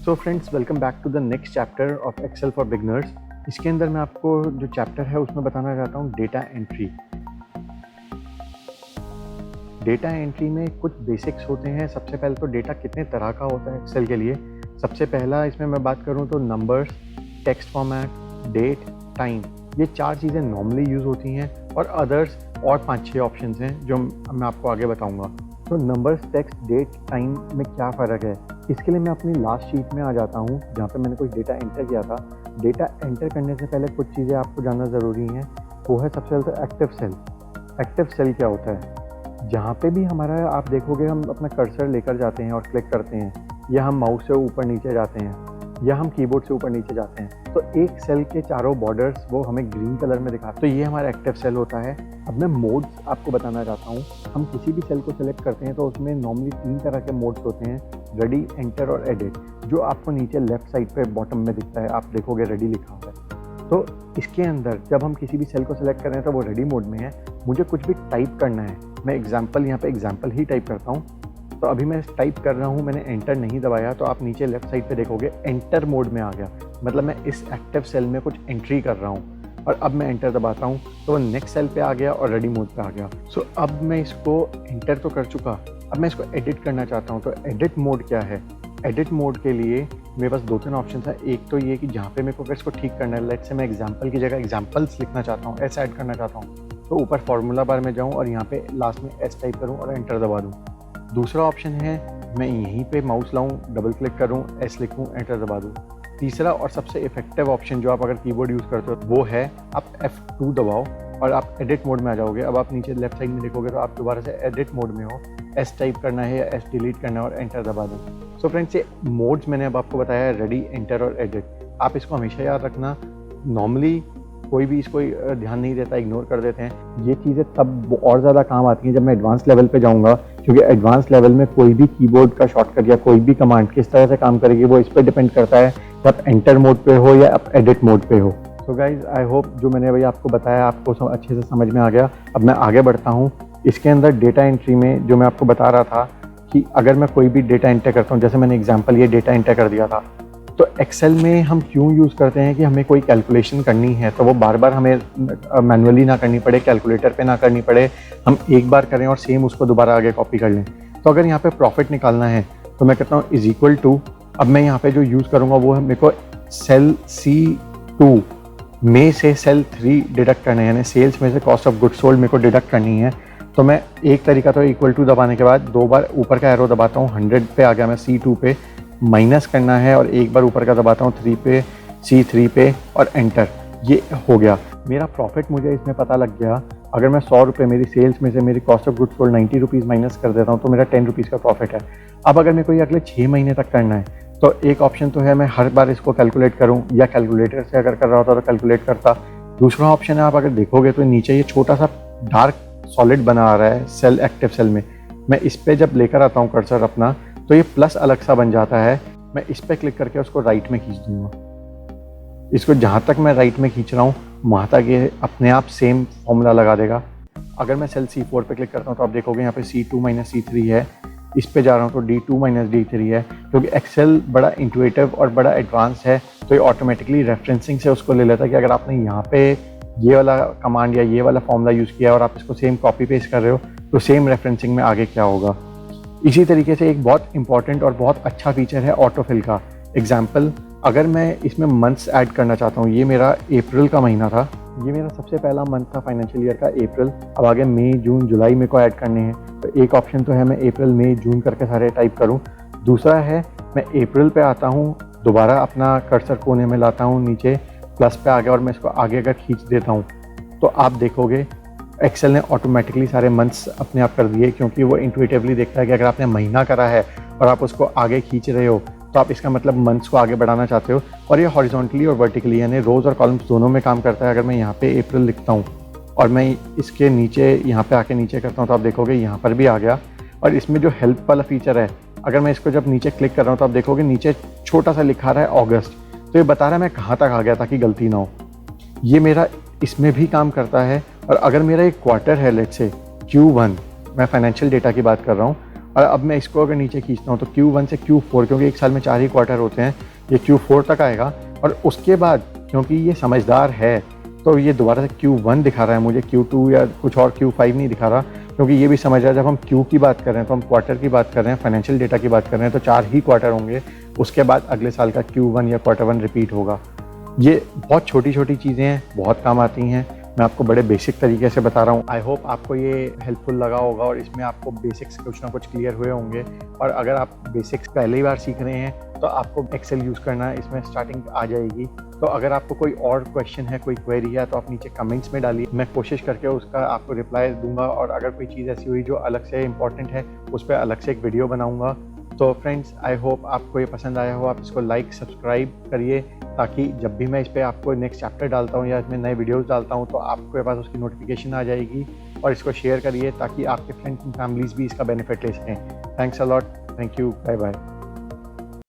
So friends, welcome back to the next chapter of Excel for beginners. इसके अंदर मैं आपको जो चैप्टर है उसमें बताना चाहता हूँ डेटा एंट्री। डेटा एंट्री में कुछ बेसिक्स होते हैं। सबसे पहले तो डेटा कितने तरह का होता है एक्सेल के लिए। सबसे पहला इसमें मैं बात करूँ तो numbers, text format, date, time, ये चार चीज़ें नॉर्मली यूज़ होती हैं और अदर्स और 5-6 ऑप्शंस हैं जो मैं आपको आगे बताऊँगा। तो नंबर्स, टेक्स्ट, डेट, टाइम में क्या फ़र्क है, इसके लिए मैं अपनी लास्ट शीट में आ जाता हूँ जहाँ पे मैंने कुछ डेटा एंटर किया था। डेटा एंटर करने से पहले कुछ चीज़ें आपको जानना ज़रूरी हैं। वो है सबसे पहले तो एक्टिव सेल। एक्टिव सेल क्या होता है? जहाँ पे भी हमारा आप देखोगे हम अपना कर्सर लेकर जाते हैं और क्लिक करते हैं, या हम माउस से ऊपर नीचे जाते हैं, या हम कीबोर्ड से ऊपर नीचे जाते हैं, तो एक सेल के चारों बॉर्डर्स वो हमें ग्रीन कलर में दिखाते हैं। तो ये हमारा एक्टिव सेल होता है। अब मैं मोड्स आपको बताना चाहता हूँ। हम किसी भी सेल को सिलेक्ट करते हैं तो उसमें नॉर्मली 3 तरह के मोड्स होते हैं, रेडी, एंटर और एडिट, जो आपको नीचे लेफ्ट साइड पे बॉटम में दिखता है। आप देखोगे रेडी लिखा हुआ है। तो इसके अंदर जब हम किसी भी सेल को सिलेक्ट कर रहे हैं तो वो रेडी मोड में है। मुझे कुछ भी टाइप करना है, मैं एग्जाम्पल यहाँ पे एग्जाम्पल ही टाइप करता हूँ। तो अभी मैं टाइप कर रहा हूँ, मैंने एंटर नहीं दबाया, तो आप नीचे लेफ्ट साइड पे देखोगे एंटर मोड में आ गया। मतलब मैं इस एक्टिव सेल में कुछ एंट्री कर रहा हूँ और अब मैं एंटर दबाता हूँ तो वो नेक्स्ट सेल पे आ गया और रेडी मोड पे आ गया। सो अब मैं इसको एंटर तो कर चुका, अब मैं इसको एडिट करना चाहता हूँ। तो एडिट मोड क्या है? एडिट मोड के लिए मेरे पास 2-3 ऑप्शन है। एक तो ये कि जहाँ पे मेरे को इसको ठीक करना है, लेट से मैं एग्जाम्पल की जगह एग्जाम्पल्स लिखना चाहता हूँ, एस ऐड करना चाहता हूँ, तो ऊपर फार्मूला बार में जाऊँ और यहाँ पे लास्ट में एस टाइप करूँ और एंटर दबा दूँ। दूसरा ऑप्शन है मैं यहीं पे माउस लाऊं, डबल क्लिक करूं, एस लिखूं, एंटर दबा दूं। तीसरा और सबसे इफेक्टिव ऑप्शन जो आप अगर कीबोर्ड यूज़ करते हो वो है आप F2 दबाओ और आप एडिट मोड में आ जाओगे। अब आप नीचे लेफ्ट साइड में देखोगे तो आप दोबारा से एडिट मोड में हो, एस टाइप करना है या एस डिलीट करना है और एंटर दबा दो। सो फ्रेंड्स, ये मोड्स मैंने अब आपको बताया है, रेडी, एंटर और एडिट। आप इसको हमेशा याद रखना। नॉर्मली कोई भी इसको ध्यान नहीं देता, इग्नोर कर देते हैं। ये चीज़ें तब और ज़्यादा काम आती हैं जब मैं एडवांस लेवल पे जाऊंगा, क्योंकि एडवांस लेवल में कोई भी कीबोर्ड का शॉर्टकट या कोई भी कमांड किस तरह से काम करेगी वो इस पर डिपेंड करता है कि आप एंटर मोड पे हो या आप एडिट मोड पे हो। सो गाइज, आई होप जो मैंने अभी आपको बताया आपको अच्छे से समझ में आ गया। अब मैं आगे बढ़ता हूँ। इसके अंदर डेटा एंट्री में जो मैं आपको बता रहा था कि अगर मैं कोई भी डेटा एंटर करता हूँ, जैसे मैंने एग्जाम्पल ये डेटा एंटर कर दिया था, तो एक्सेल में हम क्यों यूज़ करते हैं कि हमें कोई कैलकुलेशन करनी है तो वो बार बार हमें मैनुअली ना करनी पड़े, कैलकुलेटर पे ना करनी पड़े, हम एक बार करें और सेम उसको दोबारा आगे कॉपी कर लें। तो अगर यहाँ पे प्रॉफिट निकालना है तो मैं कहता हूँ इज इक्वल टू, अब मैं यहाँ पे जो यूज़ करूँगा वो है, मेरे को सेल C2 में से सेल 3 डिडक्ट करना है, यानी सेल्स में से कॉस्ट ऑफ गुड्स सोल्ड मेरे को डिडक्ट करनी है। तो मैं एक तरीका तो इक्वल टू दबाने के बाद 2 बार ऊपर का एरो दबाता हूँ, 100 पे आ गया, मैं C2 पे माइनस करना है और एक बार ऊपर का दबाता हूँ 3 पे, C3 पे और एंटर। ये हो गया मेरा प्रॉफिट। मुझे इसमें पता लग गया अगर मैं 100 रुपये मेरी सेल्स में से मेरी cost of goods sold 90 rupees minus कर देता हूँ तो मेरा 10 रुपीज़ का प्रॉफिट है। अब अगर मेरे को ये अगले 6 महीने तक करना है तो एक ऑप्शन तो है मैं हर बार इसको कैलकुलेट करूँ, या कैलकुलेटर से अगर कर रहा होता तो कैलकुलेट करता। दूसरा ऑप्शन है, आप अगर देखोगे तो नीचे ये छोटा सा डार्क सॉलिड बना आ रहा है सेल, एक्टिव सेल में। मैं इस पर जब लेकर आता हूँ कर्सर अपना तो ये प्लस अलग सा बन जाता है। मैं इस पर क्लिक करके उसको राइट में खींच दूंगा। इसको जहाँ तक मैं राइट में खींच रहा हूँ वहाँ तक ये अपने आप सेम फॉर्मूला लगा देगा। अगर मैं सेल C4 पे क्लिक करता हूँ तो आप देखोगे यहाँ पे C2 माइनस C3 है। इस पे जा रहा हूँ तो D2 माइनस D3 है। क्योंकि एक्सेल बड़ा इंटुइटिव और बड़ा एडवांस है तो ये ऑटोमेटिकली रेफरेंसिंग से उसको ले लेता है कि अगर आपने यहाँ पे ये वाला कमांड या ये वाला फॉर्मूला यूज़ किया और आप इसको सेम कॉपी पेस्ट कर रहे हो तो सेम रेफरेंसिंग में आगे क्या होगा। इसी तरीके से एक बहुत इंपॉर्टेंट और बहुत अच्छा फीचर है ऑटोफिल का। एग्जाम्पल, अगर मैं इसमें मंथ्स ऐड करना चाहता हूँ, ये मेरा अप्रैल का महीना था, ये मेरा सबसे पहला मंथ था फाइनेंशियल ईयर का अप्रैल। अब आगे मई, जून, जुलाई मेरे को ऐड करने हैं। तो एक ऑप्शन तो है मैं अप्रैल, मई, जून करके सारे टाइप करूँ। दूसरा है मैं अप्रैल पे आता हूँ, दोबारा अपना कर्सर कोने में लाता हूँ, नीचे प्लस पे आ गया और मैं इसको आगे अगर खींच देता हूँ तो आप देखोगे एक्सेल ने ऑटोमेटिकली सारे मंथ्स अपने आप कर दिए, क्योंकि वो इंट्यूटिवली देखता है कि अगर आपने महीना करा है और आप उसको आगे खींच रहे हो तो आप इसका मतलब मंथ्स को आगे बढ़ाना चाहते हो। और ये हॉरिजॉन्टली और वर्टिकली यानी रोज़ और कॉलम्स दोनों में काम करता है। अगर मैं यहाँ पे अप्रैल लिखता हूँ और मैं इसके नीचे यहाँ पे आके नीचे करता हूँ तो आप देखोगे यहाँ पर भी आ गया। और इसमें जो हेल्प वाला फीचर है, अगर मैं इसको जब नीचे क्लिक कर रहा हूँ तो आप देखोगे नीचे छोटा सा लिखा रहा है अगस्त, तो ये बता रहा है मैं कहाँ तक आ गया ताकि गलती ना हो। ये मेरा इसमें भी काम करता है। और अगर मेरा एक क्वार्टर है, लेट्स से Q1, मैं फाइनेंशियल डेटा की बात कर रहा हूँ, और अब मैं इसको अगर नीचे खींचता हूँ तो Q1 से Q4, क्योंकि एक साल में 4 ही क्वार्टर होते हैं, ये Q4 तक आएगा। और उसके बाद क्योंकि ये समझदार है तो ये दोबारा से Q1 दिखा रहा है मुझे, Q2 या कुछ और Q5 नहीं दिखा रहा, क्योंकि ये भी समझ रहा है जब हम Q की बात कर रहे हैं तो हम क्वार्टर की बात कर रहे हैं, फाइनेंशियल डेटा की बात कर रहे हैं, तो 4 ही क्वार्टर होंगे, उसके बाद अगले साल का Q1 या Q1 रिपीट होगा। ये बहुत छोटी छोटी चीज़ें हैं, बहुत काम आती हैं, मैं आपको बड़े बेसिक तरीके से बता रहा हूँ। आई होप आपको ये हेल्पफुल लगा होगा और इसमें आपको बेसिक्स कुछ ना कुछ क्लियर हुए होंगे। और अगर आप बेसिक्स पहली बार सीख रहे हैं तो आपको एक्सेल यूज़ करना इसमें स्टार्टिंग आ जाएगी। तो अगर आपको कोई और क्वेश्चन है, कोई क्वेरी है, तो आप नीचे कमेंट्स में डालिए, मैं कोशिश करके उसका आपको रिप्लाई दूंगा। और अगर कोई चीज़ ऐसी हुई जो अलग से इंपॉर्टेंट है, उस पर अलग से एक वीडियो बनाऊंगा। तो फ्रेंड्स, आई होप आपको ये पसंद आया हो। आप इसको लाइक सब्सक्राइब करिए ताकि जब भी मैं इस पर आपको नेक्स्ट चैप्टर डालता हूँ या इसमें नए वीडियोस डालता हूँ तो आपके पास उसकी नोटिफिकेशन आ जाएगी। और इसको शेयर करिए ताकि आपके फ्रेंड्स एंड फैमिलीज़ भी इसका बेनिफिट ले सकें। Thanks a lot, thank you, bye bye.